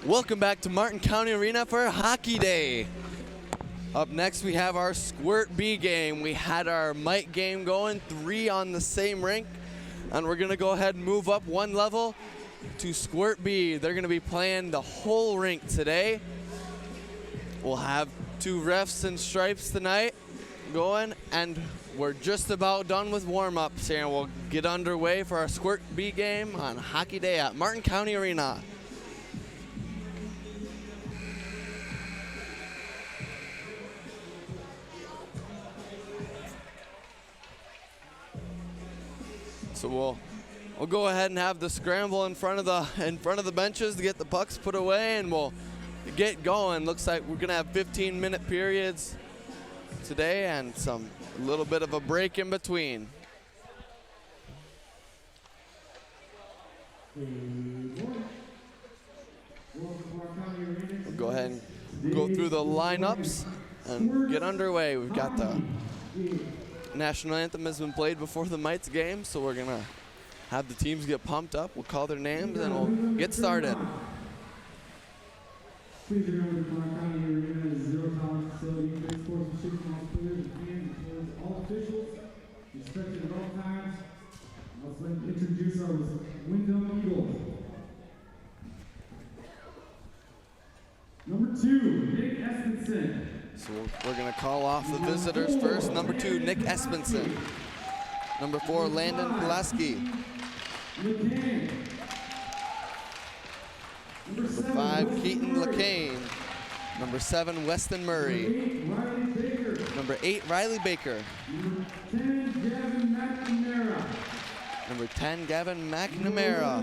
Welcome back to Martin County Arena for Hockey Day. Up next we have our Squirt B game. We had our Mite game going, 3 on the same rink, and we're gonna go ahead and move up 1 level to Squirt B. They're gonna be playing the whole rink today. We'll have 2 refs and stripes tonight going, and we're just about done with warm-ups here, and we'll get underway for our Squirt B game on Hockey Day at Martin County Arena. So we'll go ahead and have the scramble in front of the benches to get the pucks put away, and we'll get going. Looks like we're gonna have 15-minute periods today and a little bit of a break in between. We'll go ahead and go through the lineups and get underway. We've got the national anthem has been played before the Mites game, so we're gonna have the teams get pumped up. We'll call their names and we'll get started. Please remember the Martin County Arena is a zero-tolerance facility. Great sportsmanship from all players and fans and towards all officials. Respected at all times. Let's introduce our Windom Eagles. Number 2, Nick Espenson. So we're gonna call off the visitors first. Number 2, Nick Espenson. Number 4, Landon Pulaski. Number 5, Keaton LeCain. Number 7, Weston Murray. Number 8, Riley Baker. Number 10, Gavin McNamara.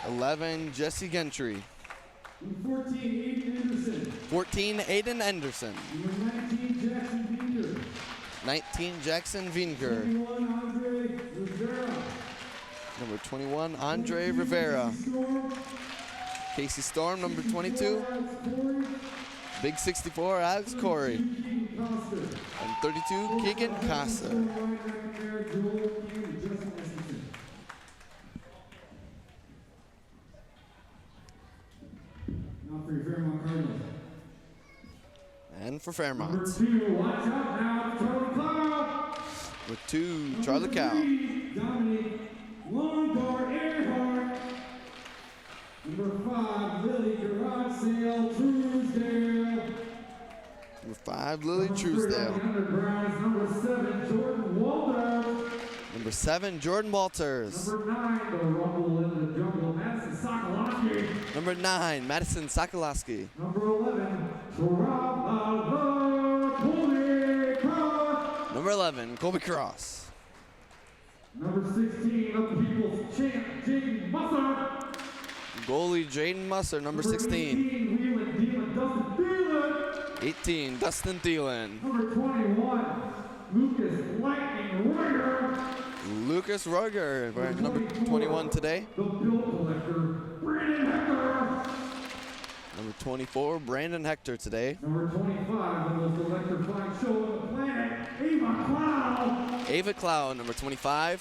11, Jesse Gentry. 14, Aiden Anderson. 19, Jackson Vinker. Number 21, Andre Rivera. Casey Storm, number 22. Big 64, Alex Corey. And 32, Keegan Costa. Now for your Fairmont Cardinals. And for Fairmont. Number 2, watch out now, Charlie Cow. With 2, Charlie Cow. 3, Dominic Longdoor Earhart. Number 5, Lily Garage Sale Truesdale. Number 5, Lily Truesdale. Number 7, Jordan Walters. Number 7, Jordan Walters. Number 9, the Rumble in the Jungle, Madison Sokolowski. Number 9, Madison Sokolowski. Number 11, Colby Cross. Number 11, Colby Cross. Number 16, the People's Champ, Jaden Musser. Goalie Jaden Musser, number 16. 18, Dustin Thielen. Number 21, Lucas Lightning Royer. Lucas Roger, wearing number 21 today. The Bill Collector, Brandon Hector. Number 24, Brandon Hector today. Number 25, the most electrifying show on the planet, Ava Cloud. Ava Cloud, number 25.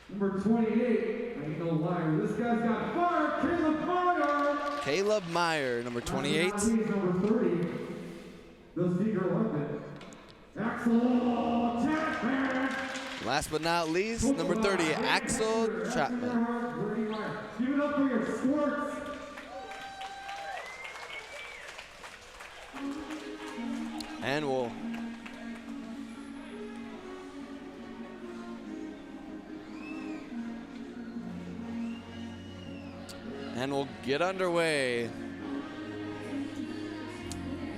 Number 28, I ain't no liar, this guy's got fire, Caleb Meyer. Caleb Meyer, number 28. Number 30, the Seeger weapon, Axel Chapman. Last but not least, number 30, Axel Chapman. Give it up for your Squirts. And we'll get underway.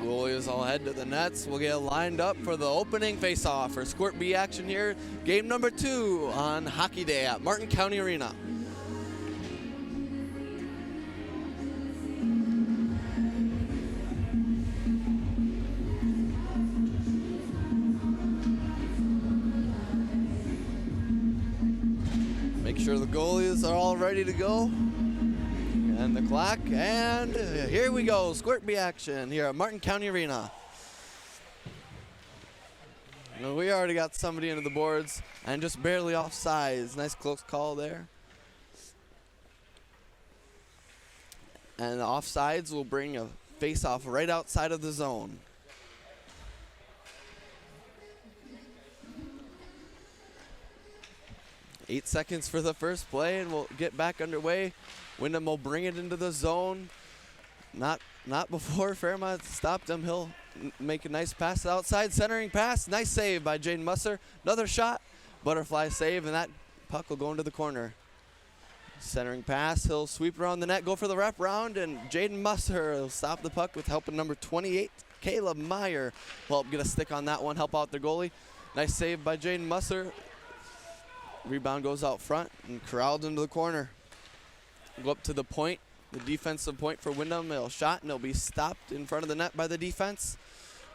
Goalies all head to the nets. We'll get lined up for the opening face-off for Squirt B action here. Game number 2 on Hockey Day at Martin County Arena. Make sure the goalies are all ready to go. And the clock, and here we go, Squirt B action here at Martin County Arena. Well, we already got somebody into the boards and just barely offsides. Nice close call there. And the offsides will bring a face-off right outside of the zone. Eight seconds for the first play, and we'll get back underway. Windom will bring it into the zone. Not before Fairmont stopped him. He'll make a nice pass outside, centering pass. Nice save by Jaden Musser. Another shot, butterfly save, and that puck will go into the corner. Centering pass, he'll sweep around the net, go for the wrap round, and Jaden Musser will stop the puck with help of number 28, Caleb Meyer. Will help get a stick on that one, help out their goalie. Nice save by Jaden Musser. Rebound goes out front and corralled into the corner. Go up to the point, the defensive point for Windom. It'll shot and it'll be stopped in front of the net by the defense.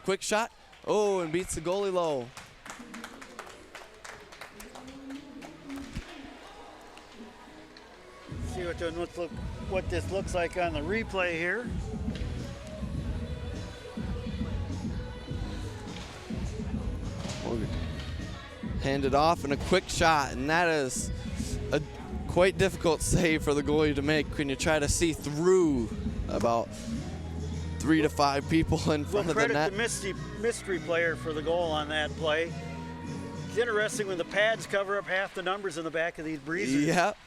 Quick shot. Oh, and beats the goalie low. See what this looks like on the replay here. Hand it off and a quick shot, and that is a quite difficult save for the goalie to make when you try to see through about 3 to 5 people in front of the net. Credit the mystery player for the goal on that play. It's interesting when the pads cover up half the numbers in the back of these breezers. Yep.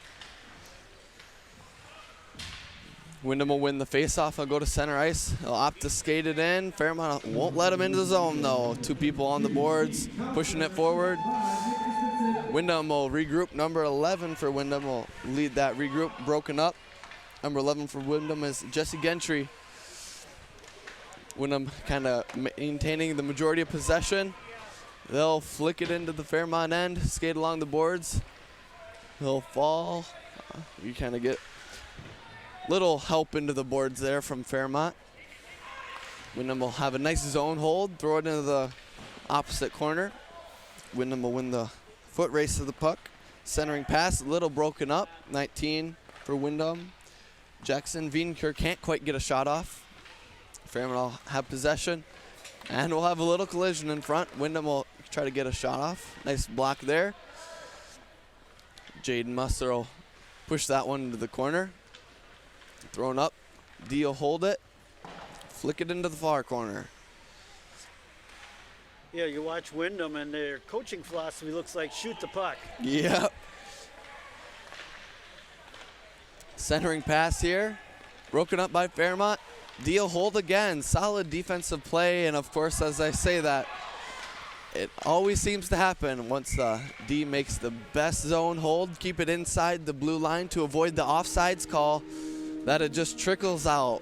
Windom will win the faceoff. He'll go to center ice. He'll opt to skate it in. Fairmont won't let him into the zone, though. 2 people on the boards, pushing it forward. Windom will regroup. Number 11 for Windom will lead that regroup. Broken up. Number 11 for Windom is Jesse Gentry. Windom kind of maintaining the majority of possession. They'll flick it into the Fairmont end, skate along the boards. He'll fall. You kind of get little help into the boards there from Fairmont. Windom will have a nice zone hold, throw it into the opposite corner. Windom will win the foot race of the puck. Centering pass, a little broken up. 19 for Windom. Jackson Vienker can't quite get a shot off. Fairmont will have possession, and we'll have a little collision in front. Windom will try to get a shot off. Nice block there. Jaden Musser will push that one into the corner. Thrown up, D will hold it, flick it into the far corner. Yeah, you watch Windom and their coaching philosophy looks like shoot the puck. Yep. Centering pass here, broken up by Fairmont. D will hold again, solid defensive play, and of course, as I say that, it always seems to happen once D makes the best zone hold, keep it inside the blue line to avoid the offsides call, that it just trickles out.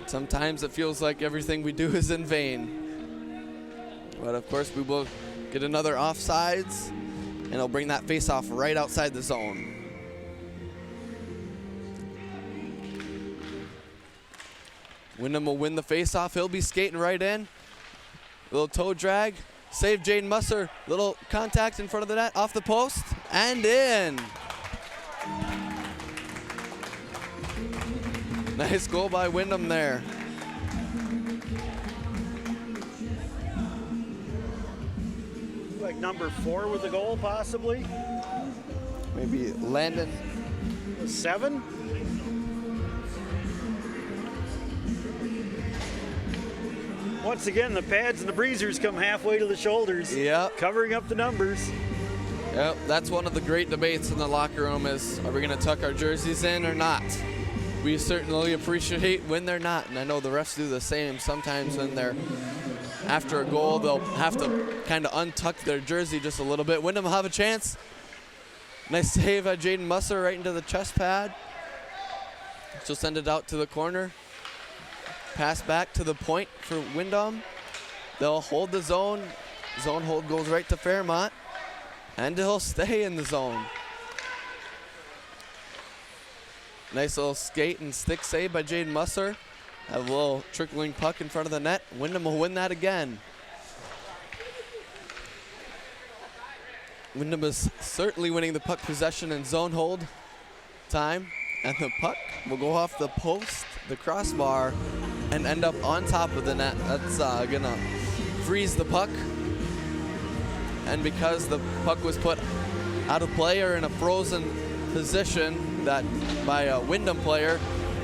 Sometimes it feels like everything we do is in vain. But of course we will get another offsides, and it'll bring that face-off right outside the zone. Windom will win the face-off. He'll be skating right in. Little toe drag. Save Jaden Musser. Little contact in front of the net, off the post, and in. Nice goal by Windom there. Like number 4 with the goal, possibly. Maybe Landon. 7. Once again, the pads and the breezers come halfway to the shoulders. Yep. Covering up the numbers. Yep, that's one of the great debates in the locker room is, are we going to tuck our jerseys in or not? We certainly appreciate when they're not, and I know the refs do the same. Sometimes when they're after a goal, they'll have to kind of untuck their jersey just a little bit. Windom will have a chance. Nice save by Jaden Musser right into the chest pad. She'll send it out to the corner. Pass back to the point for Windom. They'll hold the zone. Zone hold goes right to Fairmont, and he'll stay in the zone. Nice little skate and stick save by Jaden Musser. Have a little trickling puck in front of the net. Windom will win that again. Windom is certainly winning the puck possession and zone hold time. And the puck will go off the post, the crossbar, and end up on top of the net. That's gonna freeze the puck. And because the puck was put out of play or in a frozen position that by a Windom player,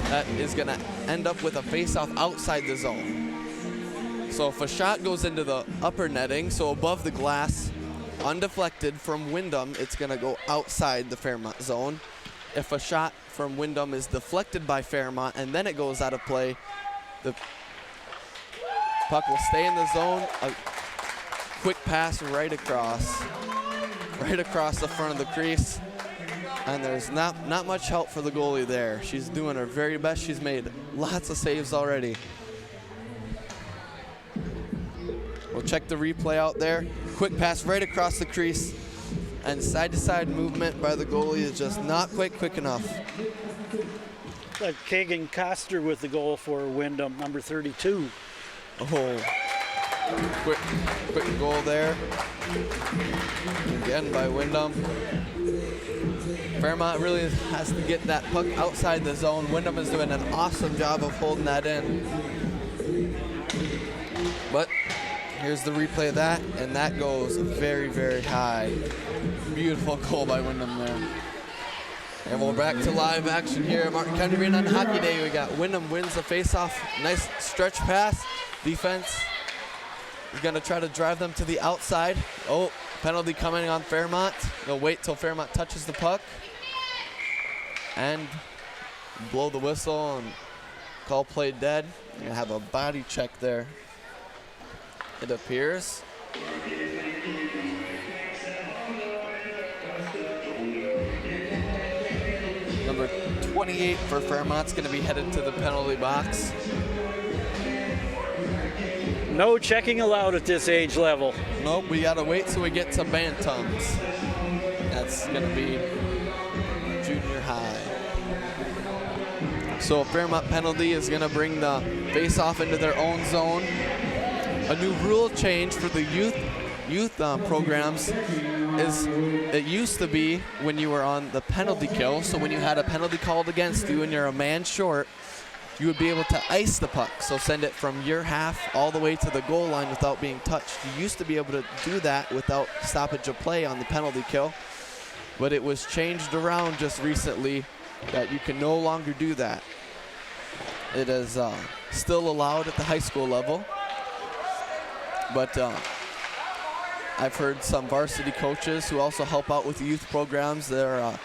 that is going to end up with a face-off outside the zone. So if a shot goes into the upper netting, so above the glass, undeflected from Windom, it's going to go outside the Fairmont zone. If a shot from Windom is deflected by Fairmont and then it goes out of play, the puck will stay in the zone. A quick pass right across the front of the crease. And there's not much help for the goalie there. She's doing her very best. She's made lots of saves already. We'll check the replay out there. Quick pass right across the crease. And side-to-side movement by the goalie is just not quite quick enough. Kagan Koster with the goal for Windom, number 32. Oh, quick goal there. Again by Windom. Fairmont really has to get that puck outside the zone. Windom is doing an awesome job of holding that in. But here's the replay of that, and that goes very, very high. Beautiful goal by Windom there. And we're back to live action here at Martin County Arena on Hockey Day. We got Windom wins the faceoff. Nice stretch pass. Defense is going to try to drive them to the outside. Oh, penalty coming on Fairmont. They'll wait till Fairmont touches the puck and blow the whistle and call play dead. You're going to have a body check there, it appears. Number 28 for Fairmont's going to be headed to the penalty box. No checking allowed at this age level. Nope, we got to wait till we get to bantams. That's going to be junior high. So a Fairmont penalty is going to bring the face-off into their own zone. A new rule change for the youth programs is it used to be when you were on the penalty kill, so when you had a penalty called against you and you're a man short, you would be able to ice the puck, so send it from your half all the way to the goal line without being touched. You used to be able to do that without stoppage of play on the penalty kill, but it was changed around just recently that you can no longer do that. It is still allowed at the high school level, but I've heard some varsity coaches who also help out with the youth programs. They're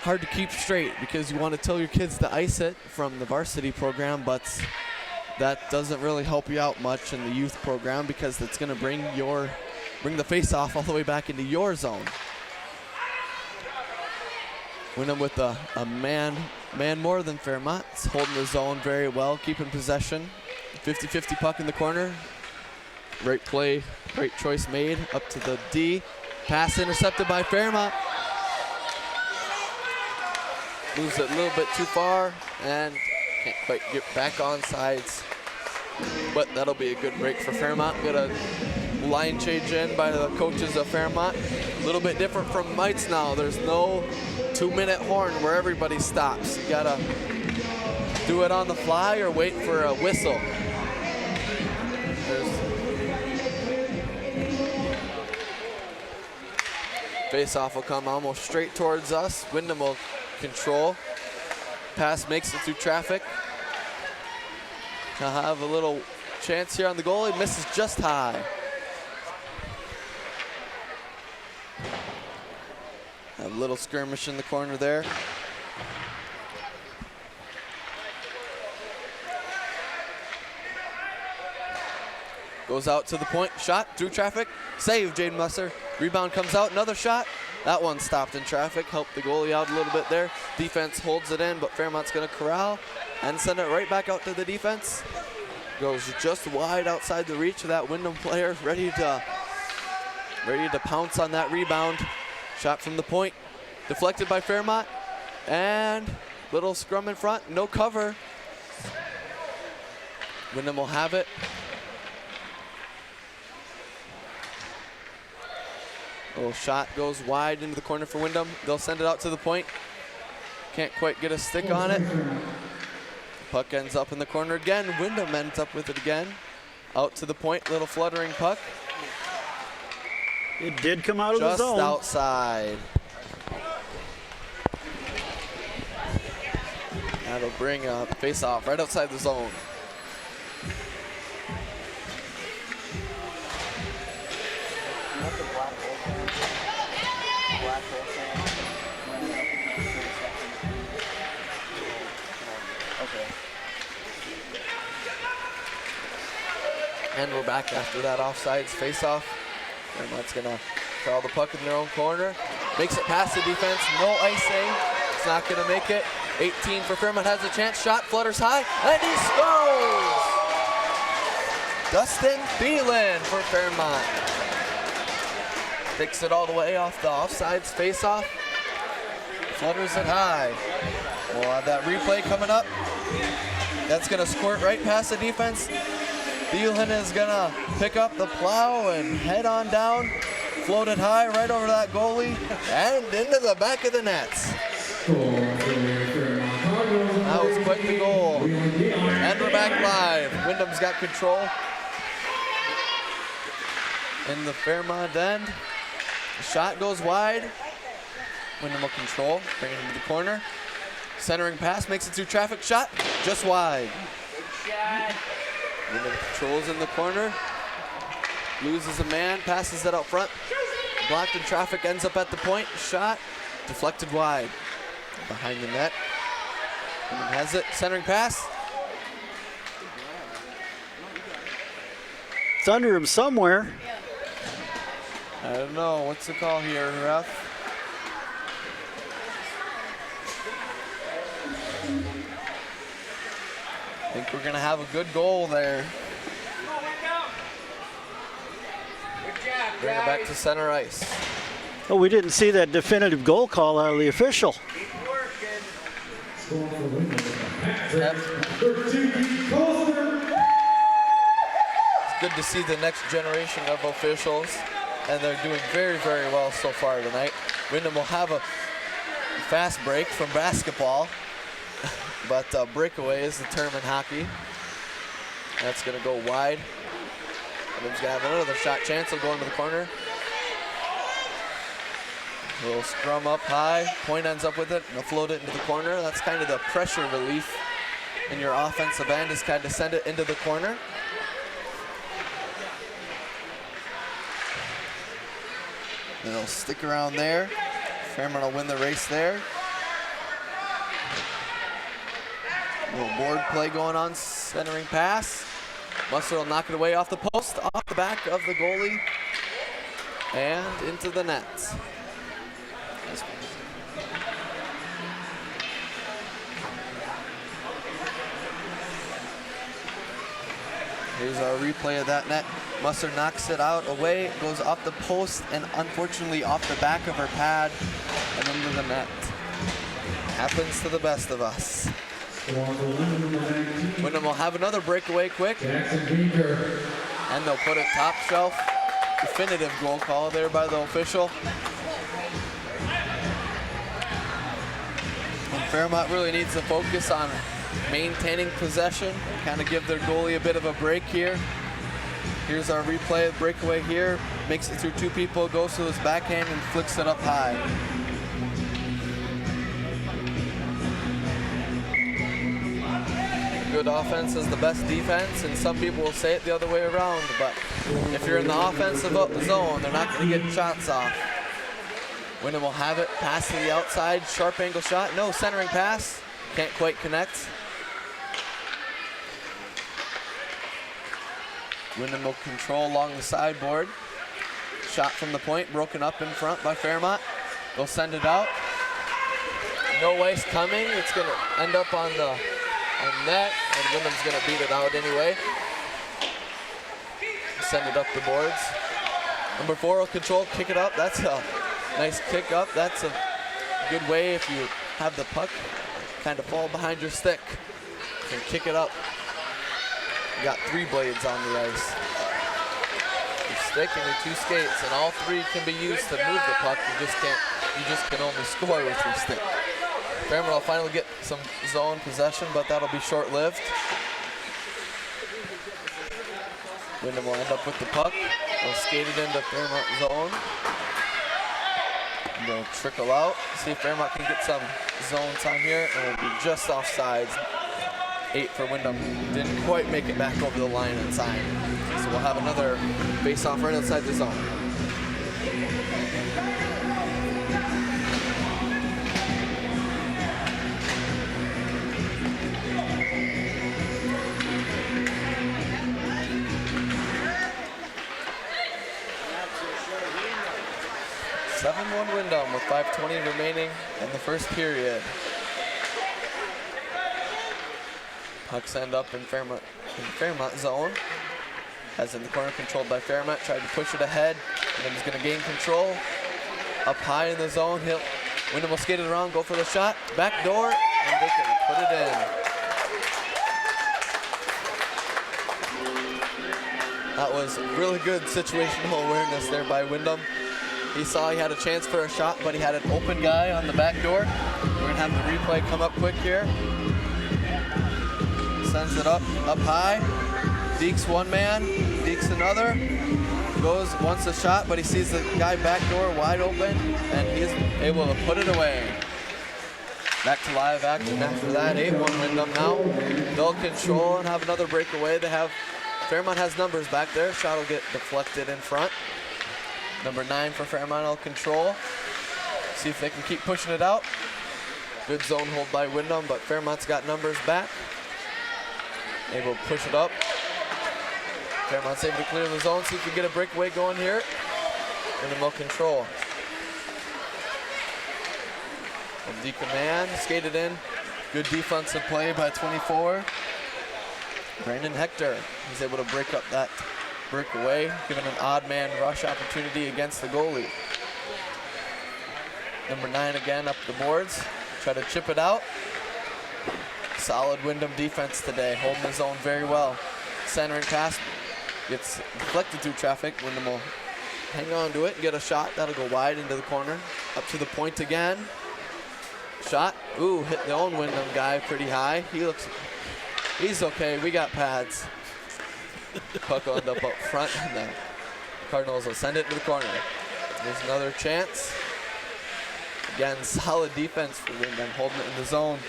hard to keep straight because you want to tell your kids to ice it from the varsity program, but that doesn't really help you out much in the youth program because it's going to bring the face-off all the way back into your zone. Windom with a man more than Fairmont. It's holding the zone very well, keeping possession. 50-50 puck in the corner. Great play, great choice made up to the D. Pass intercepted by Fairmont. Moves it a little bit too far and can't quite get back on sides. But that'll be a good break for Fairmont. Got a line change in by the coaches of Fairmont. A little bit different from Mites now. There's no 2-minute horn where everybody stops. You gotta do it on the fly or wait for a whistle. Face-off will come almost straight towards us. Windom will control. Pass makes it through traffic. He'll have a little chance here on the goalie. Misses just high. Have a little skirmish in the corner there. Goes out to the point. Shot through traffic. Save, Jaden Musser. Rebound comes out. Another shot. That one stopped in traffic. Helped the goalie out a little bit there. Defense holds it in, but Fairmont's going to corral and send it right back out to the defense. Goes just wide outside the reach of that Windom player. Ready to pounce on that rebound. Shot from the point. Deflected by Fairmont. And little scrum in front. No cover. Windom will have it. Little shot goes wide into the corner for Windom. They'll send it out to the point. Can't quite get a stick on it. Puck ends up in the corner again. Windom ends up with it again. Out to the point, little fluttering puck. It did come out of the zone. Just outside. That'll bring up face off right outside the zone. And we're back after that offsides face-off. Fairmont's gonna call the puck in their own corner. Makes it past the defense, no icing. It's not gonna make it. 18 for Fairmont has a chance, shot flutters high, and he scores! Dustin Thielen for Fairmont. Takes it all the way off the offsides face-off. Flutters it high. We'll have that replay coming up. That's gonna squirt right past the defense. Thielen is gonna pick up the plow and head on down. Float it high right over that goalie and into the back of the nets. That was quite the goal. And we're back live. Windom's got control in the Fairmont end. The shot goes wide. Windom will control, bring it into the corner. Centering pass makes it through traffic, shot just wide. Windom controls in the corner. Loses a man, passes it out front. Blocked in traffic, ends up at the point. Shot deflected wide. Behind the net. Windom has it, centering pass. It's under him somewhere. I don't know, what's the call here, ref? I think we're gonna have a good goal there. Bring it back to center ice. Oh, we didn't see that definitive goal call out of the official. Yep. It's good to see the next generation of officials, and they're doing very, very well so far tonight. Windom will have a fast break from basketball, but breakaway is the term in hockey. That's gonna go wide. Windom's gonna have another shot chance. He'll go into the corner. Little scrum up high. Point ends up with it, and they'll float it into the corner. That's kind of the pressure relief in your offensive end, is kind of send it into the corner. And it'll stick around there. Fairmont will win the race there. Little board play going on, centering pass. Musser will knock it away off the post, off the back of the goalie, and into the net. Here's our replay of that net. Musser knocks it out away, goes off the post, and unfortunately off the back of her pad and into the net. Happens to the best of us. Windom will have another breakaway quick. And they'll put it top shelf. Definitive goal call there by the official. And Fairmont really needs to focus on maintaining possession, kind of give their goalie a bit of a break here. Here's our replay, breakaway here. Makes it through two people, goes to his backhand and flicks it up high. Good offense is the best defense, and some people will say it the other way around, but if you're in the offensive zone, they're not going to get shots off. Windom will have it, pass to the outside, sharp angle shot, no centering pass, can't quite connect. Windom will control along the sideboard. Shot from the point, broken up in front by Fairmont. They'll send it out. No ice coming, it's going to end up on the net, and Windom's going to beat it out anyway. Send it up the boards. Number 4 will control, kick it up. That's a nice kick up. That's a good way if you have the puck kind of fall behind your stick. You can kick it up. You got 3 blades on the ice. Your stick and your 2 skates, and all 3 can be used to move the puck. You just can only score with your stick. Fairmont will finally get some zone possession, but that'll be short-lived. Windom will end up with the puck. They'll skate it into Fairmont zone. They'll trickle out. See if Fairmont can get some zone time here, and it'll be just offsides. 8 for Windom. Didn't quite make it back over the line in time. So we'll have another face-off right outside the zone. Windom with 5:20 remaining in the first period. Pucks end up in Fairmont zone. Has in the corner, controlled by Fairmont. Tried to push it ahead, and then he's going to gain control. Up high in the zone. Windom will skate it around, go for the shot. Back door, and they can put it in. That was really good situational awareness there by Windom. He saw he had a chance for a shot, but he had an open guy on the back door. We're going to have the replay come up quick here. Sends it up high. Deeks one man, Deeks another. Wants a shot, but he sees the guy back door wide open, and he's able to put it away. Back to live action after that. 8-1 Windom now. They'll control and have another breakaway. Fairmont has numbers back there. Shot will get deflected in front. Number 9 for Fairmont will control. See if they can keep pushing it out. Good zone hold by Windom, but Fairmont's got numbers back. Able to push it up. Fairmont's able to clear the zone. See if we can get a breakaway going here. Windom will control. Deacon man skated in. Good defensive play by 24. Brandon Hector. He's able to break up that breakaway, given an odd man rush opportunity against the goalie. Number 9 again up the boards. Try to chip it out. Solid Windom defense today, holding the zone very well. Centering pass gets deflected through traffic. Windom will hang on to it and get a shot. That'll go wide into the corner. Up to the point again. Shot. Ooh, hit the own Windom guy pretty high. He's okay. We got pads. Puck will end up front, and the Cardinals will send it to the corner. There's another chance. Again, solid defense for Windom, holding it in the zone.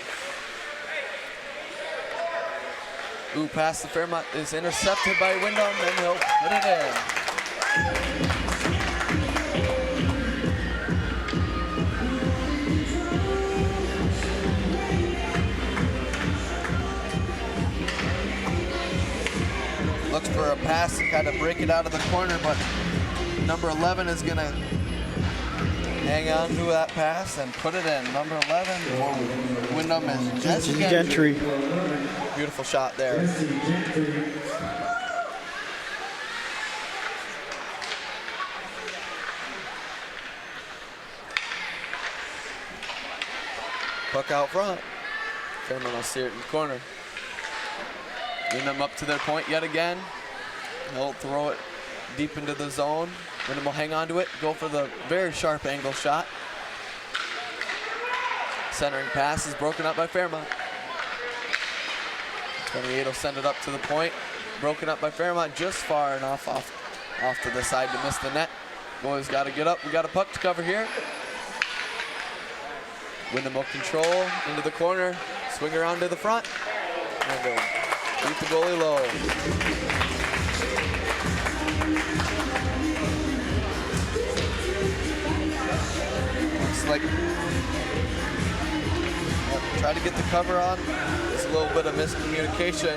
Ooh, pass to Fairmont is intercepted by Windom, and he'll put it in. Looks for a pass to kind of break it out of the corner, but number 11 is going to hang on to that pass and put it in. Number 11 for Windom is Jesse Gentry. Beautiful shot there. Puck out front. Fairmont will steer it in the corner. Windom up to their point yet again. They'll throw it deep into the zone. Windom will hang on to it, go for the very sharp angle shot. Centering pass is broken up by Fairmont. 28 will send it up to the point. Broken up by Fairmont just far enough off to the side to miss the net. Boys got to get up. We got a puck to cover here. Windom will control into the corner. Swing around to the front. And go. Beat the goalie low. Looks like try to get the cover on. There's a little bit of miscommunication.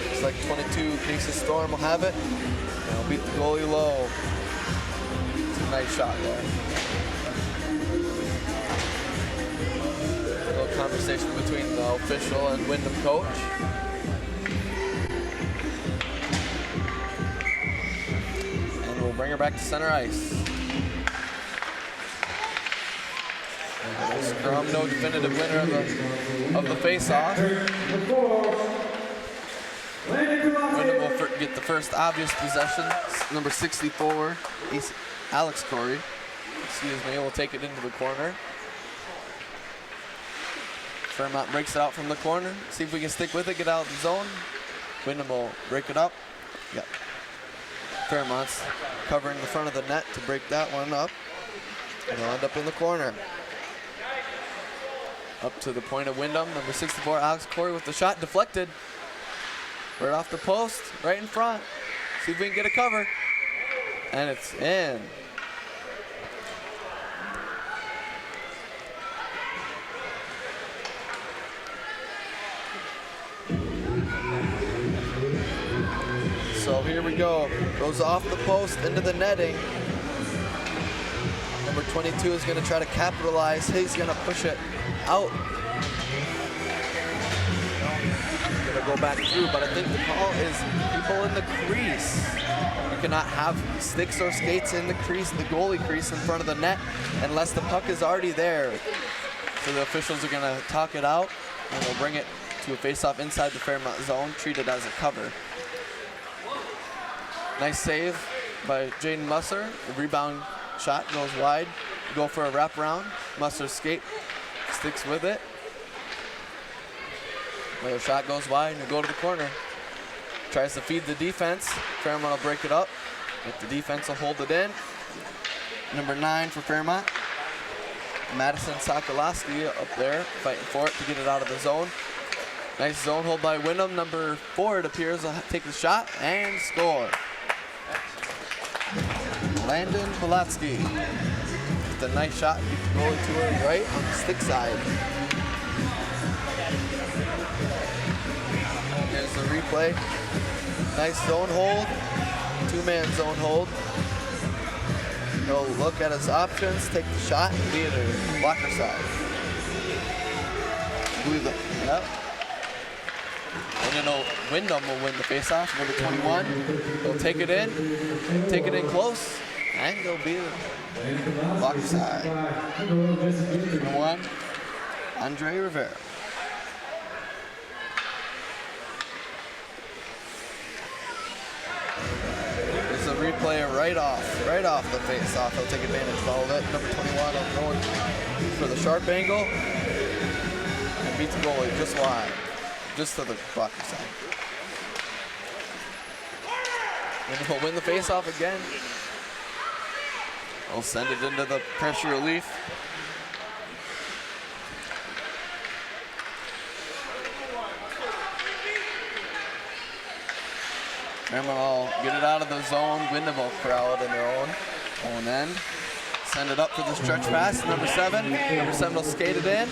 Looks like 22 Casey Storm will have it. And he'll beat the goalie low. It's a nice shot there. Conversation between the official and Windom coach. And we'll bring her back to center ice. Scrum, no definitive winner of the face-off. Windom will get the first obvious possession. Number 64, Alex Corey. Excuse me, will take it into the corner. Fairmont breaks it out from the corner. See if we can stick with it, get out of the zone. Windom will break it up. Yep. Fairmont's covering the front of the net to break that one up. And they'll end up in the corner. Up to the point of Windom, number 64, Alex Corey with the shot deflected. Right off the post, right in front. See if we can get a cover. And it's in. So here we go. Goes off the post into the netting. Number 22 is going to try to capitalize. He's going to push it out. Going to go back through, but I think the call is people in the crease. You cannot have sticks or skates in the crease, the goalie crease in front of the net, unless the puck is already there. So the officials are going to talk it out, and they'll bring it to a face-off inside the Fairmont zone, treat it as a cover. Nice save by Jaden Musser. The rebound shot goes wide. Go for a wraparound. Musser's skate sticks with it. Another shot goes wide and go to the corner. Tries to feed the defense. Fairmont will break it up. But the defense will hold it in. Number 9 for Fairmont. Madison Sokolowski up there fighting for it to get it out of the zone. Nice zone hold by Windom. Number 4, it appears, will take the shot and score. Landon Polatsky with a nice shot, keep the goalie to her right on the stick side. Here's the replay. Nice zone hold, 2-man zone hold. He'll look at his options, take the shot, and be at a blocker side. Yep. And then Windom will win the faceoff. Number 21, he'll take it in close, and they'll be the blocker side. Number 1, Andre Rivera. There's a replay right off the faceoff. He'll take advantage of all of it. Number 21, going for the sharp angle, and beats the goalie just wide. Just to the blocker side. And he'll win the faceoff again. We'll send it into the pressure relief. Fairmont will get it out of the zone. Windom will crowd in their own end. Send it up for the stretch pass. Number 7. Number 7 will skate it in.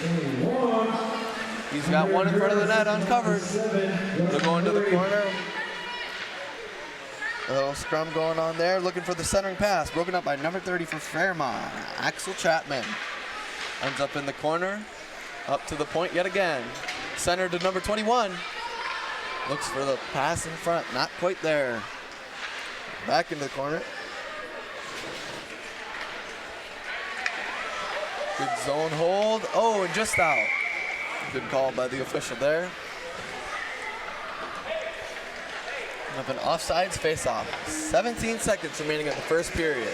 He's got one in front of the net uncovered. They'll go into the corner. A little scrum going on there. Looking for the centering pass. Broken up by number 30 for Fairmont. Axel Chapman. Ends up in the corner. Up to the point yet again. Center to number 21. Looks for the pass in front. Not quite there. Back into the corner. Good zone hold. Oh, and just out. Good call by the official there. Up an offsides face-off. 17 seconds remaining in the first period.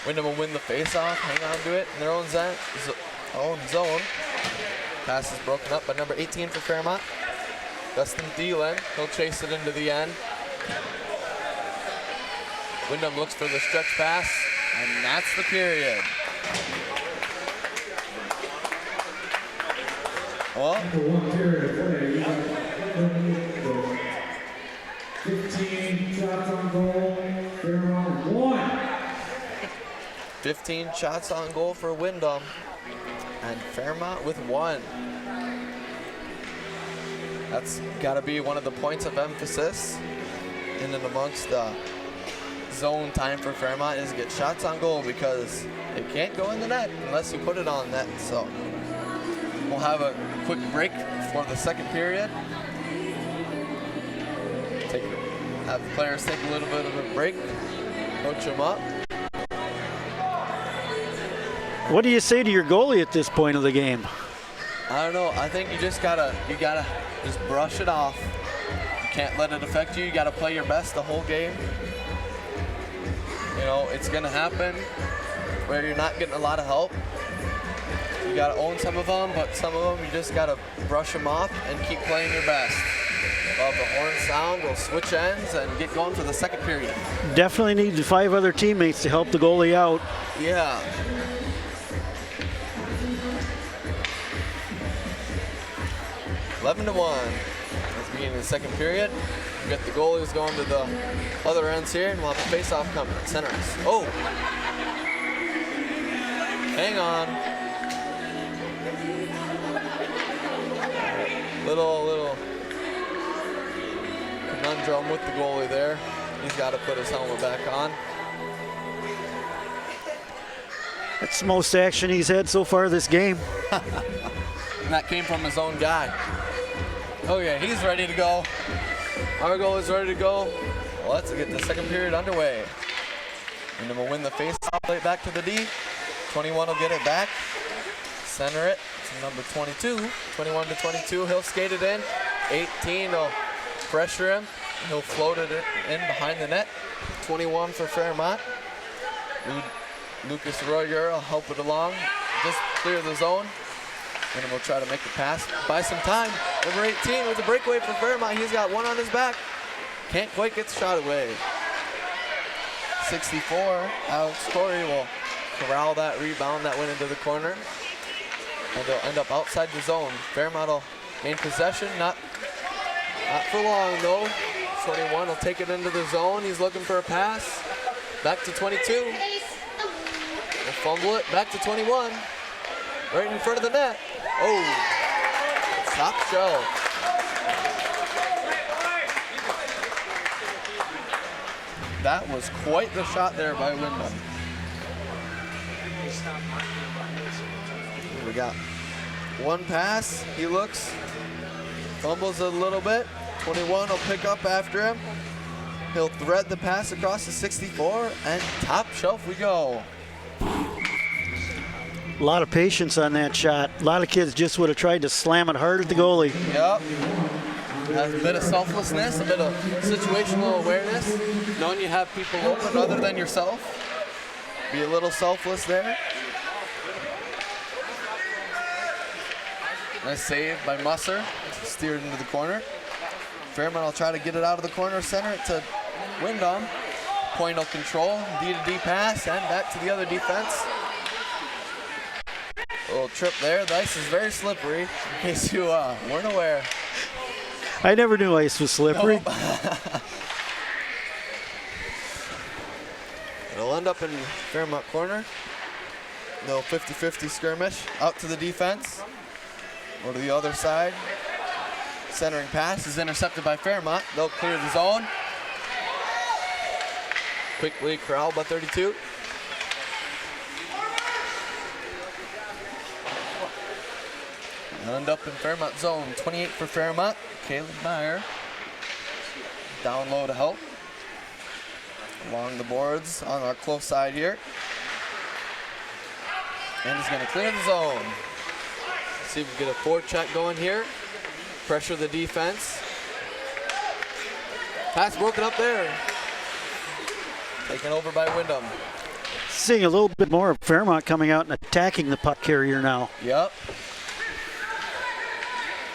Windom will win the face-off, hang on to it in their own zone. Pass is broken up by number 18 for Fairmont. Dustin Thielen, he'll chase it into the end. Windom looks for the stretch pass, and that's the period. Well, 15 shots on goal, Fairmont 1. 15 shots on goal for Windom, and Fairmont with 1. That's got to be one of the points of emphasis in and amongst the zone time for Fairmont is get shots on goal, because it can't go in the net unless you put it on net. So we'll have a quick break for the second period. Have the players take a little bit of a break, coach them up. What do you say to your goalie at this point of the game? I don't know. I think you gotta just brush it off. You can't let it affect you. You gotta play your best the whole game. You know, it's gonna happen where you're not getting a lot of help. You gotta own some of them, but some of them you just gotta brush them off and keep playing your best. Above the horn sound, we'll switch ends and get going for the second period. Definitely need the 5 other teammates to help the goalie out. Yeah. (11-1). That's the beginning of the second period. We got the goalies going to the other ends here, and we'll have a face-off coming. Center ice. Oh! Hang on. Little conundrum with the goalie there. He's got to put his helmet back on. That's the most action he's had so far this game. And that came from his own guy. Oh yeah, he's ready to go. Our goal is ready to go. Well, let's get the second period underway. And then we'll win the face-off, play it back to the D. 21 will get it back. Center it to number 22. 21-22, he'll skate it in. 18 will pressure him. He'll float it in behind the net. 21 for Fairmont. Lucas Royer will help it along. Just clear the zone. And then we'll try to make the pass. Buy some time. Number 18 with the breakaway for Fairmont. He's got one on his back. Can't quite get the shot away. 64, Alex Corey will corral that rebound that went into the corner. And they'll end up outside the zone. Fairmont will gain possession. Not for long though. 21 will take it into the zone. He's looking for a pass. Back to 22. We'll fumble it. Back to 21. Right in front of the net. Oh, top shelf. That was quite the shot there by Windom. We got one pass. He looks, fumbles a little bit. 21 will pick up after him. He'll thread the pass across the 64, and top shelf we go. A lot of patience on that shot. A lot of kids just would have tried to slam it hard at the goalie. Yep. Has a bit of selflessness, a bit of situational awareness. Knowing you have people open other than yourself. Be a little selfless there. Nice save by Musser. Steered into the corner. Fairmont will try to get it out of the corner, center it to Windom. Point of control, D-to-D pass, and back to the other defense. A little trip there. The ice is very slippery, in case you weren't aware. I never knew ice was slippery. Nope. It'll end up in Fairmont corner. No 50-50 skirmish. Out to the defense. Go to the other side. Centering pass is intercepted by Fairmont. They'll clear the zone. Quickly corralled by 32. They'll end up in Fairmont zone. 28 for Fairmont. Caleb Meyer down low to help. Along the boards on our close side here. And he's going to clear the zone. See if we get a forecheck going here. Pressure the defense. Pass broken up there. Taken over by Windom. Seeing a little bit more of Fairmont coming out and attacking the puck carrier now. Yep.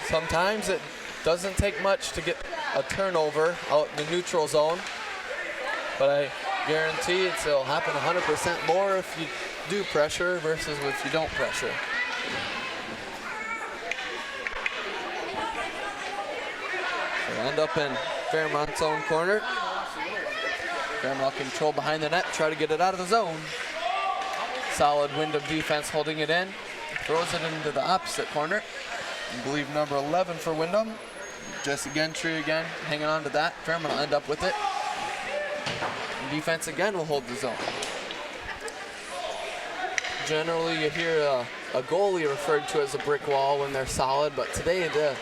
Sometimes it doesn't take much to get a turnover out in the neutral zone. But I guarantee it'll happen 100% more if you do pressure versus if you don't pressure. We'll end up in Fairmont's own corner. Fairmont control behind the net, try to get it out of the zone. Solid Windom defense holding it in. Throws it into the opposite corner. I believe number 11 for Windom. Jesse Gentry again, hanging on to that. Fairmont will end up with it. And defense again will hold the zone. Generally you hear a goalie referred to as a brick wall when they're solid, but today the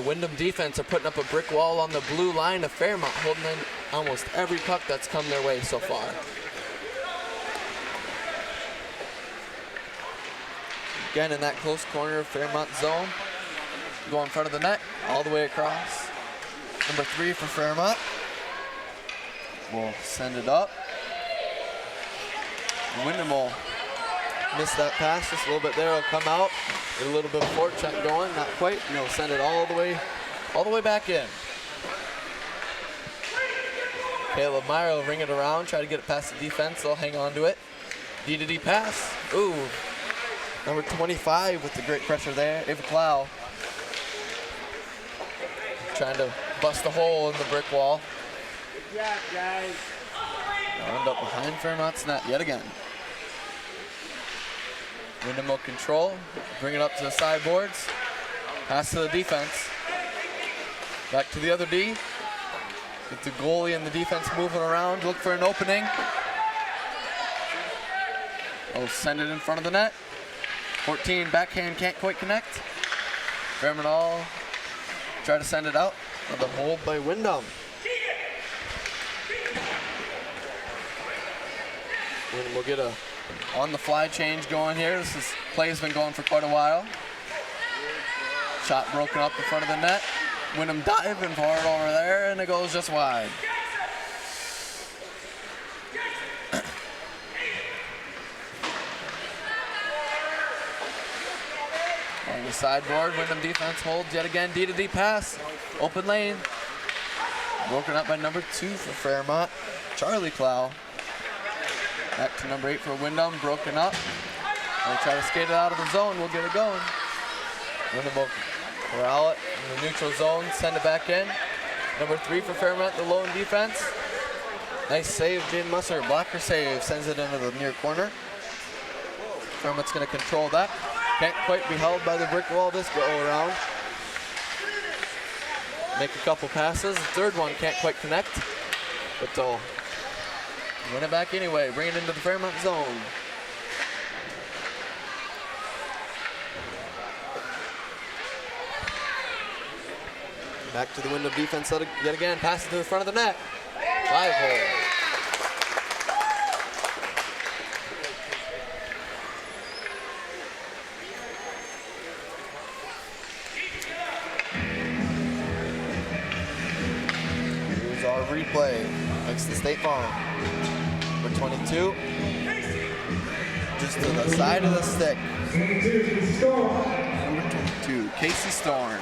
Windom defense are putting up a brick wall on the blue line of Fairmont, holding in almost every puck that's come their way so far. Again, in that close corner of Fairmont zone. Go in front of the net, all the way across. Number 3 for Fairmont. We'll send it up. Windom will miss that pass just a little bit there. It'll come out, get a little bit of forecheck going, not quite, and he'll send it all the way back in. Caleb Meyer will ring it around, try to get it past the defense. They'll hang on to it. D-to-D pass. Ooh. Number 25 with the great pressure there, Ava Clow. Trying to bust a hole in the brick wall. Good job, guys. They'll end up behind Fairmont's net yet again. Windom will control, bring it up to the sideboards. Pass to the defense. Back to the other D. Get the goalie and the defense moving around, look for an opening. Oh, send it in front of the net. 14, backhand, can't quite connect. Fairmont all try to send it out. Another hold by Windom. Windom will get a on-the-fly change going here. This play has been going for quite a while. Shot broken up in front of the net. Windom diving for it over there, and it goes just wide. On the sideboard, Windom defense holds yet again. D-to-D pass, open lane. Broken up by number 2 for Fairmont, Charlie Clow. Back to number 8 for Windom, broken up. We'll try to skate it out of the zone, we'll get it going. Windom will corral it in the neutral zone, send it back in. Number 3 for Fairmont, the lone defense. Nice save, Jane Musser, blocker save, sends it into the near corner. Fairmont's gonna control that. Can't quite be held by the brick wall this go around. Make a couple passes, the third one can't quite connect, but they'll win it back anyway, bring it into the Fairmont zone. Back to the Windom defense yet again, pass it to the front of the net. 5-hole. Here's our replay. Next to State Farm. Number 22. Just to the side of the stick. Number 22, Casey Storm.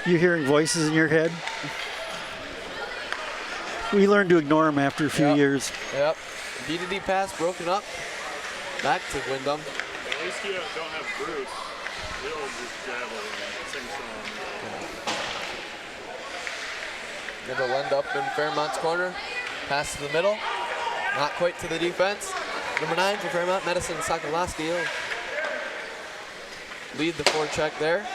You hearing voices in your head? We learned to ignore them after a few years. Yep. D-to-D pass broken up. Back to Windom. At least you don't have Bruce. He'll just dabble and sing songs. It'll end up in Fairmont's corner. Pass to the middle. Not quite to the defense. Number 9 for Fairmont, Madison Sokolowski. He'll lead the forecheck there.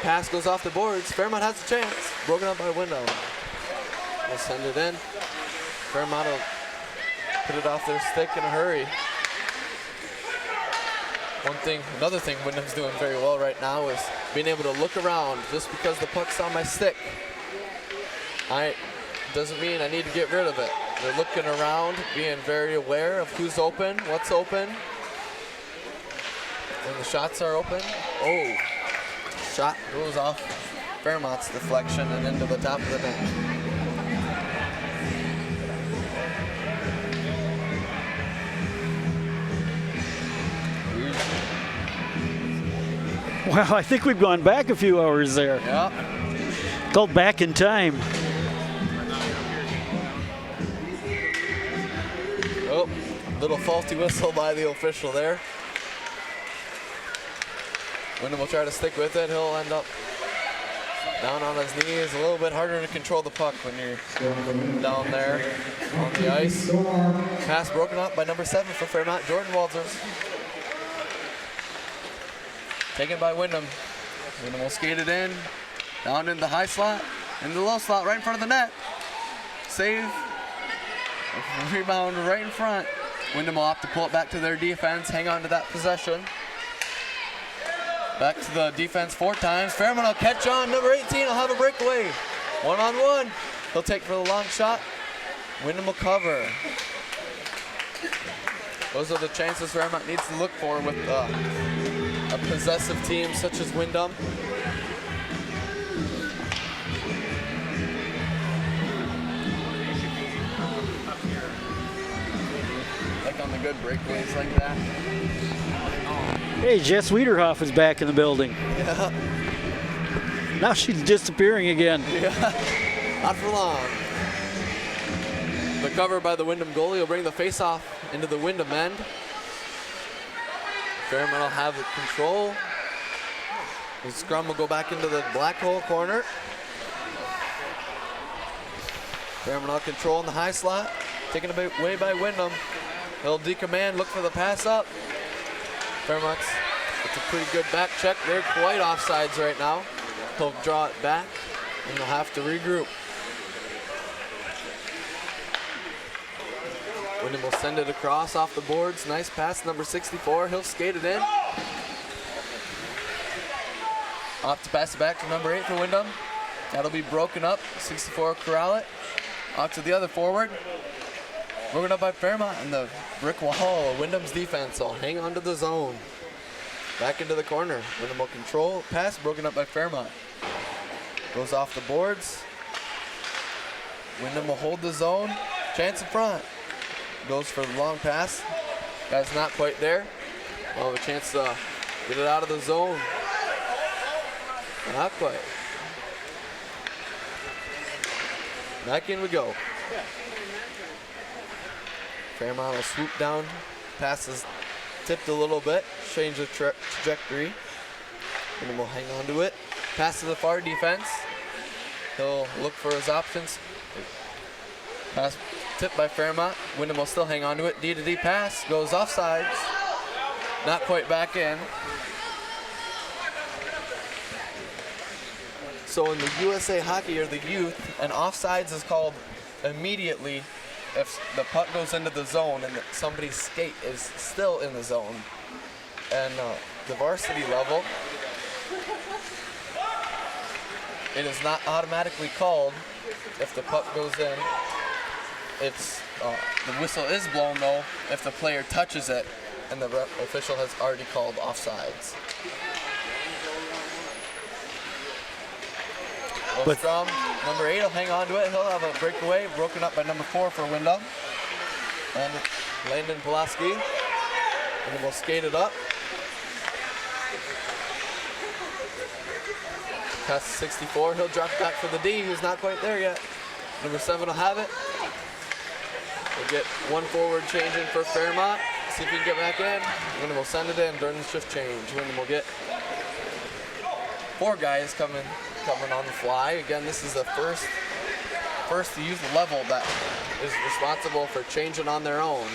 Pass goes off the boards. Fairmont has a chance. Broken up by Windom. We'll send it in. Fairmont will put it off their stick in a hurry. Another thing Windom's doing very well right now is being able to look around. Just because the puck's on my stick, doesn't mean I need to get rid of it. They're looking around, being very aware of who's open, what's open. When the shots are open, oh, shot goes off Fairmont's deflection and into the top of the net. Wow, I think we've gone back a few hours there. Yeah. Called back in time. Oh, little faulty whistle by the official there. Windom will try to stick with it. He'll end up down on his knees. A little bit harder to control the puck when you're down there on the ice. Pass broken up by number 7 for Fairmont, Jordan Walters. Taken by Windom. Windom will skate it in, down in the high slot, in the low slot, right in front of the net. Save. Rebound right in front. Windom will have to pull it back to their defense, hang on to that possession. Back to the defense 4 times. Fairmont will catch on. Number 18 will have a breakaway. One-on-one. He'll take for the long shot. Windom will cover. Those are the chances Fairmont needs to look for with a possessive team such as Windom. Like on the good breakaways like that. Hey, Jess Wiederhoff is back in the building. Yeah. Now she's disappearing again. Yeah. Not for long. The cover by the Windom goalie will bring the face-off into the Windom end. Fairmont will have the control. The scrum will go back into the black hole corner. Fairmont will control in the high slot. Taken away by Windom. They'll decommand, look for the pass up. Fairmont's, it's a pretty good back check. They're quite offsides right now. They'll draw it back and they'll have to regroup. Windom will send it across off the boards. Nice pass, number 64. He'll skate it in. Off to pass it back to number 8 for Windom. That'll be broken up. 64 corral it. Off to the other forward. Broken up by Fairmont, and the brick wall. Windom's defense will hang on to the zone. Back into the corner. Windom will control. Pass broken up by Fairmont. Goes off the boards. Windom will hold the zone. Chance in front. Goes for the long pass. Guy's not quite there. We'll have a chance to get it out of the zone. Not quite. Back in we go. Fairmont will swoop down. Pass is tipped a little bit. Change the trajectory. And then we'll hang on to it. Pass to the far defense. He'll look for his options. Pass tipped by Fairmont. Windom will still hang on to it. D-to-D pass. Goes offsides. Not quite back in. So in the USA Hockey or the youth, an offsides is called immediately if the puck goes into the zone and somebody's skate is still in the zone. And the varsity level, it is not automatically called if the puck goes in. It's the whistle is blown though if the player touches it and the official has already called offsides. But scrum, number 8 will hang on to it. He'll have a breakaway broken up by number 4 for Windom. And Landon Pulaski. And then we'll skate it up. Pass to 64. He'll drop back for the D. He's not quite there yet. Number 7 will have it. We'll get one forward change in for Fairmont. See if he can get back in. Windom will send it in during the shift change. Windom will get 4 guys coming on the fly. Again, this is the first youth level that is responsible for changing on their own.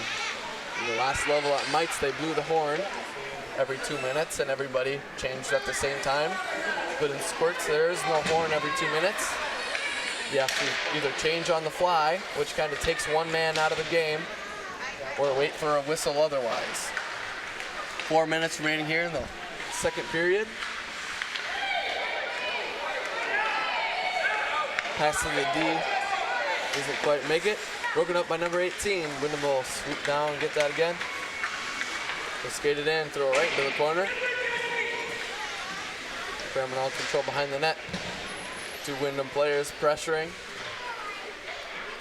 In the last level at Mites, they blew the horn every 2 minutes and everybody changed at the same time. But in Squirts, there is no horn every 2 minutes. You have to either change on the fly, which kind of takes one man out of the game, or wait for a whistle otherwise. 4 minutes remaining here in the second period. Pass to the D, doesn't quite make it. Broken up by number 18. Windom will swoop down and get that again. We'll skate it in, throw it right into the corner. Fairmont all control behind the net. 2 Windom players pressuring.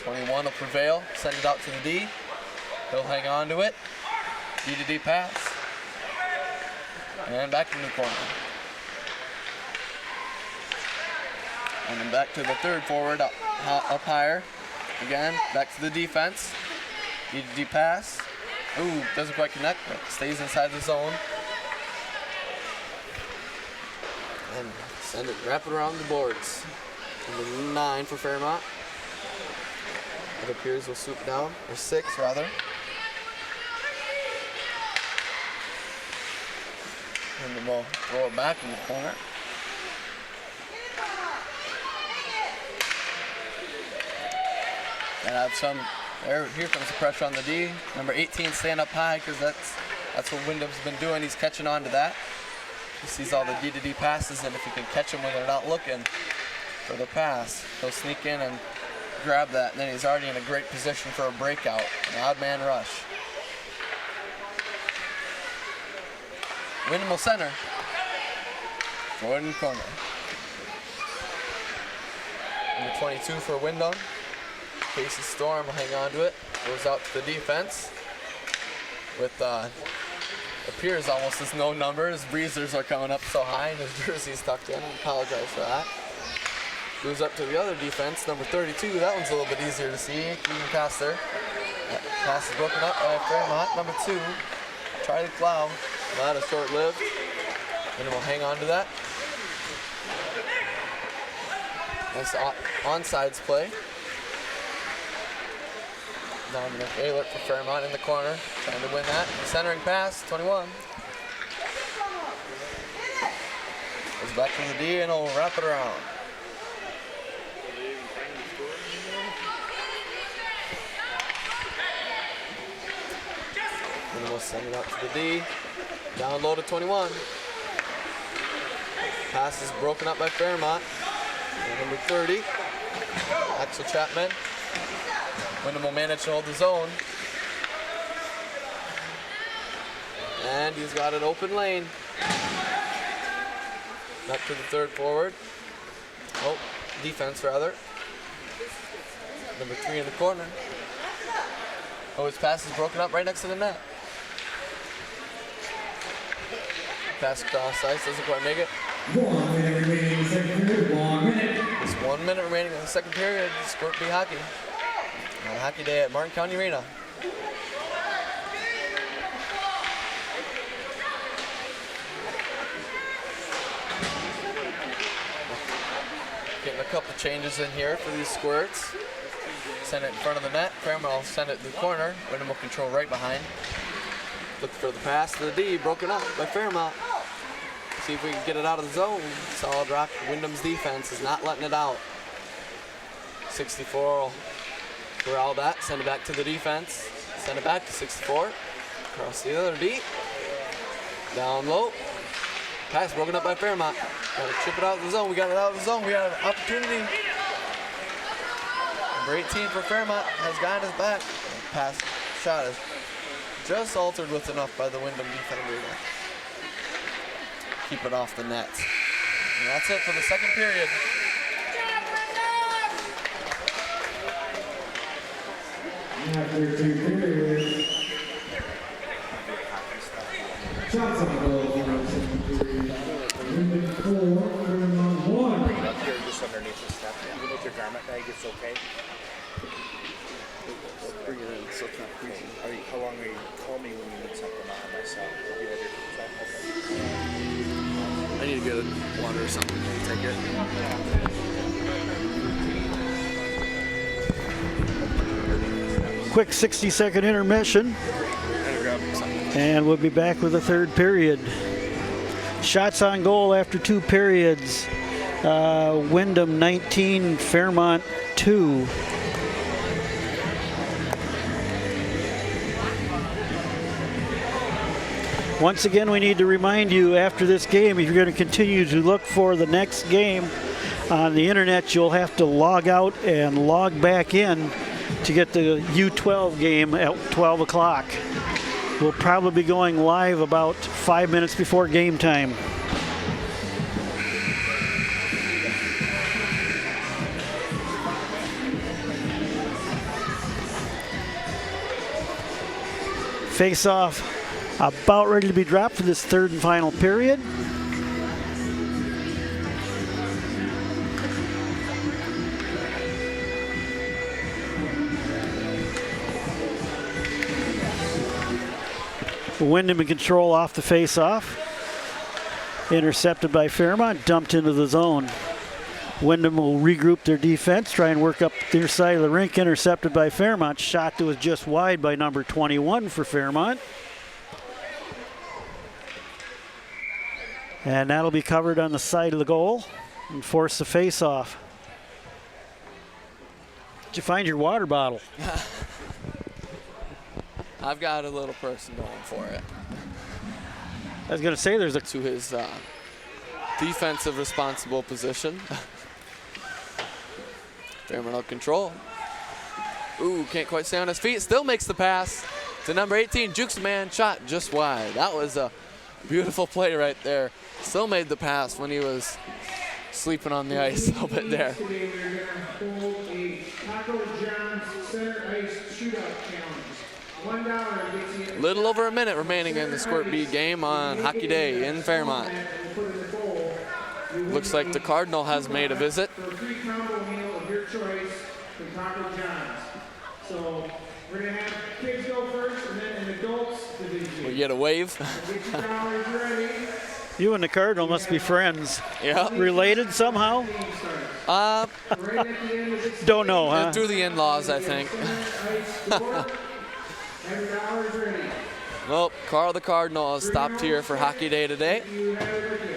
21 will prevail, send it out to the D. He'll hang on to it. D-to-D pass. And back in the corner. And then back to the third forward, up higher. Again, back to the defense. D-to-D pass. Ooh, doesn't quite connect, but stays inside the zone. And send it, wrap it around the boards. Number 9 for Fairmont. It appears we'll swoop down, or 6 rather. And then we'll throw it back in the corner. And have some Here comes the pressure on the D. Number 18 staying up high because that's what Windom's been doing. He's catching on to that. He sees all the D-to-D passes, and if he can catch them when they're not looking for the pass, he'll sneak in and grab that, and then he's already in a great position for a breakout, an odd man rush. Windom will center. Jordan corner. Number 22 for Windom. Casey Storm will hang on to it. Goes out to the defense with appears almost as no number. His breezers are coming up so high and his jersey's tucked in. I apologize for that. Goes up to the other defense, number 32. That one's a little bit easier to see. Even pass there. That pass is broken up by Fairmont. Number 2, Charlie Clow. That is short-lived. And we'll hang on to that. Nice onside play. Dominic Aylert for Fairmont in the corner, trying to win that. Centering pass, 21. Goes back to the D and he'll wrap it around. And we'll send it out to the D. Down low to 21. Pass is broken up by Fairmont. And number 30, Axel Chapman. Windom will manage to hold the zone. And he's got an open lane. Up to the third forward. Oh, defense rather. Number 3 in the corner. Oh, his pass is broken up right next to the net. Pass across ice, doesn't quite make it. 1 minute remaining in the second period. 1 minute. Just 1 minute remaining in the second period. Squirt B hockey. On Hockey Day at Martin County Arena. Getting a couple changes in here for these Squirts. Send it in front of the net. Fairmont will send it to the corner. Windom will control right behind. Look for the pass to the D, broken up by Fairmont. See if we can get it out of the zone. Solid rock. Windom's defense is not letting it out. 64 will corral that, send it back to the defense. Send it back to 64. Across the other D. Down low. Pass broken up by Fairmont. Got to chip it out of the zone. We got it out of the zone. We got an opportunity. Number 18 for Fairmont has got his back. Pass shot is just altered with enough by the Windom defender to keep it off the net. And that's it for the second period. After 2 periods. Shots on goal for the second period. Windom 4, Fairmont 1. Up here, just underneath the step. Even with your garment bag, it's okay. Bring it in so it's not freezing. How long are you? Call me when you need something on myself. You have your I need to get water or something. Take it. Quick 60-second intermission. And we'll be back with the third period. Shots on goal after 2 periods. Windom 19, Fairmont 2. Once again, we need to remind you after this game, if you're going to continue to look for the next game on the internet, you'll have to log out and log back in to get the U12 game at 12 o'clock. We'll probably be going live about 5 minutes before game time. Face off about ready to be dropped for this third and final period. Windom in control off the face-off. Intercepted by Fairmont, dumped into the zone. Windom will regroup their defense, try and work up their side of the rink. Intercepted by Fairmont. Shot that was just wide by number 21 for Fairmont. And that'll be covered on the side of the goal and force the face-off. Did you find your water bottle? I've got a little person going for it. I was going to say there's a To his defensive responsible position. Terminal control. Ooh, can't quite stay on his feet. Still makes the pass to number 18. Jukes man, shot just wide. That was a beautiful play right there. Still made the pass when he was sleeping on the ice a little bit there. Today we're going to hold a Taco John's Center Ice Shootout Challenge. $1 gets you Little over a minute remaining in the Squirt B game on Hockey Day in Fairmont. Looks like the Cardinal has made a visit. For a free combo meal of your choice from Taco John's. So we're going to have kids go first and then an adults division. We get a wave. Get your dollars ready. you and the Cardinal must be friends. Yeah. Related somehow? Uh, Right at the end of this Don't know, huh? through the in-laws, I think. ice score. Have your dollars ready. Well, Carl the Cardinal has stopped here for Hockey Day today. You have it with you.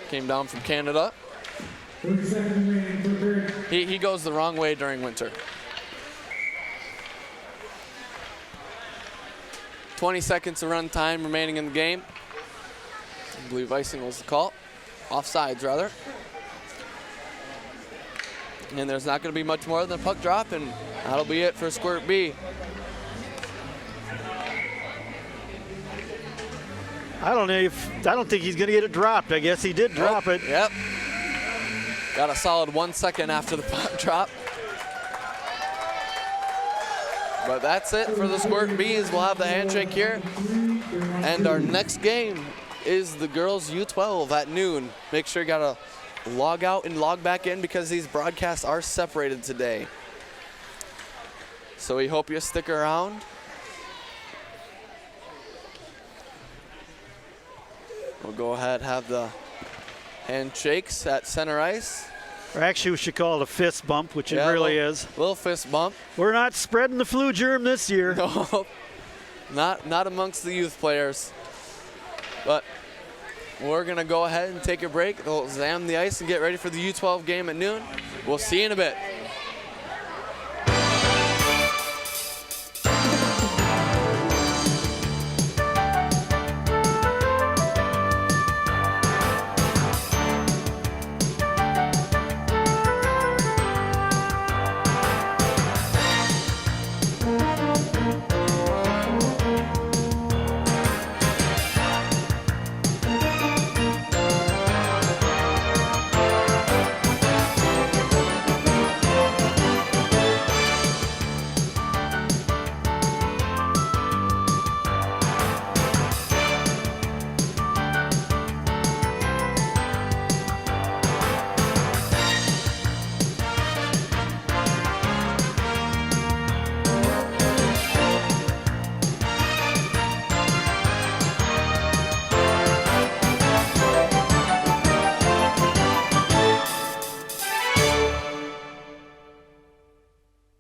Came down from Canada. 30 seconds remaining for third. He goes the wrong way during winter. 20 seconds of run time remaining in the game. I believe icing was the call. Offsides, rather. And there's not going to be much more than a puck drop, and that'll be it for Squirt B. I don't think he's going to get it dropped. I guess he did drop it. Yep. Got a solid 1 second after the puck drop. But that's it for the Squirt Bees. We'll have the handshake here. And our next game is the girls U12 at noon. Make sure you got to log out and log back in because these broadcasts are separated today. So we hope you stick around. We'll go ahead and have the handshakes at center ice. Or actually, we should call it a fist bump, which Yeah, it really little- is. Little fist bump. We're not spreading the flu germ this year. No, not amongst the youth players. But we're going to go ahead and take a break. We'll examine the ice and get ready for the U12 game at noon. We'll see you in a bit.